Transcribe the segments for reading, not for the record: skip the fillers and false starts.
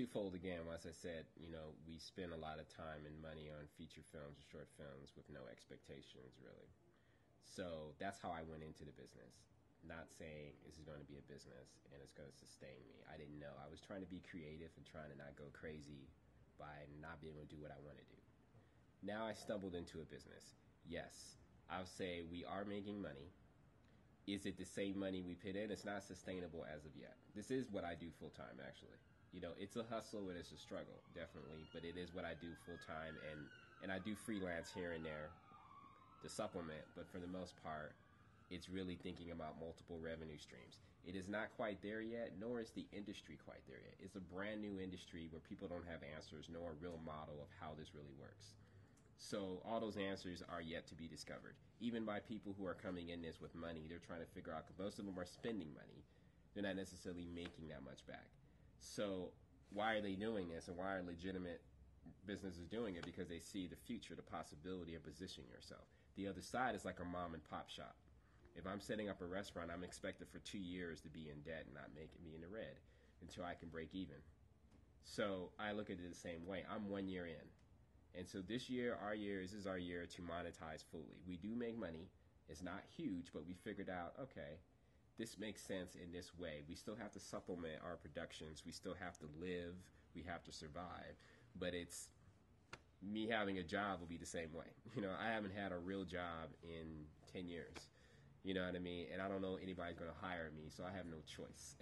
twofold again. As I said, we spend a lot of time and money on feature films and short films with no expectations, really. So that's how I went into the business. Not saying this is going to be a business and it's going to sustain me. I didn't know. I was trying to be creative and trying to not go crazy by not being able to do what I want to do. Now I stumbled into a business. Yes, I'll say we are making money. Is it the same money we put in? It's not sustainable as of yet. This is what I do full time, actually. It's a hustle and it's a struggle, definitely, but it is what I do full time, and I do freelance here and there to supplement, but for the most part, it's really thinking about multiple revenue streams. It is not quite there yet, nor is the industry quite there yet. It's a brand new industry where people don't have answers, nor a real model of how this really works. So all those answers are yet to be discovered. Even by people who are coming in this with money, they're trying to figure out, because most of them are spending money. They're not necessarily making that much back. So why are they doing this, and why are legitimate businesses doing it? Because they see the future, the possibility of positioning yourself. The other side is like a mom and pop shop. If I'm setting up a restaurant, I'm expected for 2 years to be in debt and not making me in the red until I can break even. So I look at it the same way. I'm 1 year in. And so this year, this is our year to monetize fully. We do make money. It's not huge, but we figured out, okay, this makes sense in this way. We still have to supplement our productions. We still have to live. We have to survive. But it's me having a job will be the same way. I haven't had a real job in 10 years. You know what I mean? And I don't know anybody's going to hire me, so I have no choice.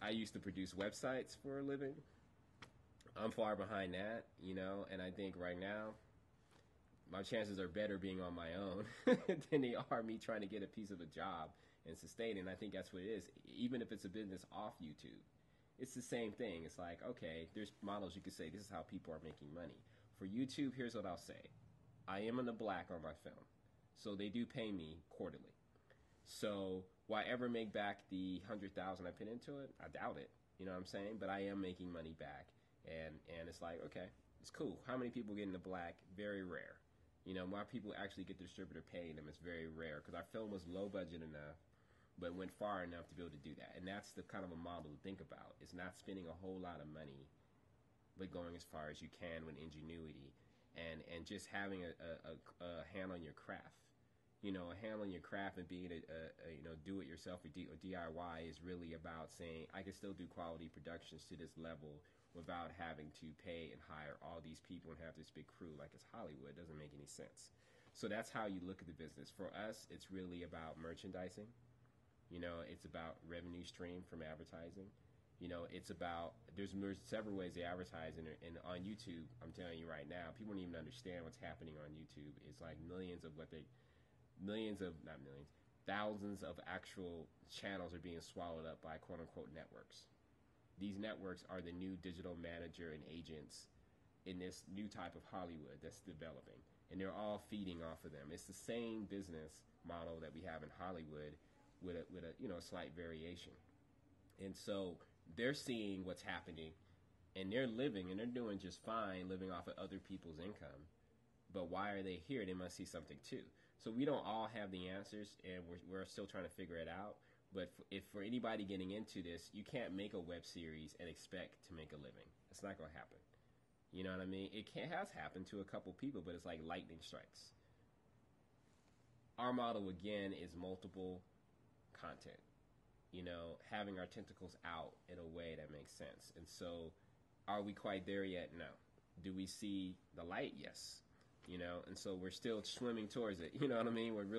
I used to produce websites for a living. I'm far behind that, and I think right now my chances are better being on my own than they are me trying to get a piece of a job and sustain it. And I think that's what it is. Even if it's a business off YouTube, it's the same thing. It's like, okay, there's models you could say this is how people are making money. For YouTube, here's what I'll say. I am in the black on my film, so they do pay me quarterly. So will I ever make back the 100,000 I put into it? I doubt it. You know what I'm saying? But I am making money back. And it's like, okay, it's cool. How many people get in the black? Very rare. More people actually get the distributor paying them. It's very rare because our film was low budget enough, but went far enough to be able to do that. And that's the kind of a model to think about. It's not spending a whole lot of money, but going as far as you can with ingenuity and just having a hand on your craft. A hand on your craft and being a do it yourself or DIY is really about saying I can still do quality productions to this level without having to pay and hire all these people and have this big crew like it's Hollywood. It doesn't make any sense. So that's how you look at the business. For us, it's really about merchandising. It's about revenue stream from advertising. It's about, there's several ways they advertise, and on YouTube, I'm telling you right now, people don't even understand what's happening on YouTube. It's like thousands of actual channels are being swallowed up by quote-unquote networks. These networks are the new digital manager and agents in this new type of Hollywood that's developing, and they're all feeding off of them. It's the same business model that we have in Hollywood with a slight variation. And so they're seeing what's happening, and they're living, and they're doing just fine living off of other people's income. But why are they here? They must see something too. So we don't all have the answers, and we're still trying to figure it out. But if for anybody getting into this, you can't make a web series and expect to make a living. It's not going to happen. You know what I mean? It has happened to a couple people, but it's like lightning strikes. Our model, again, is multiple content. Having our tentacles out in a way that makes sense. And so are we quite there yet? No. Do we see the light? Yes. And so we're still swimming towards it. You know what I mean? We're really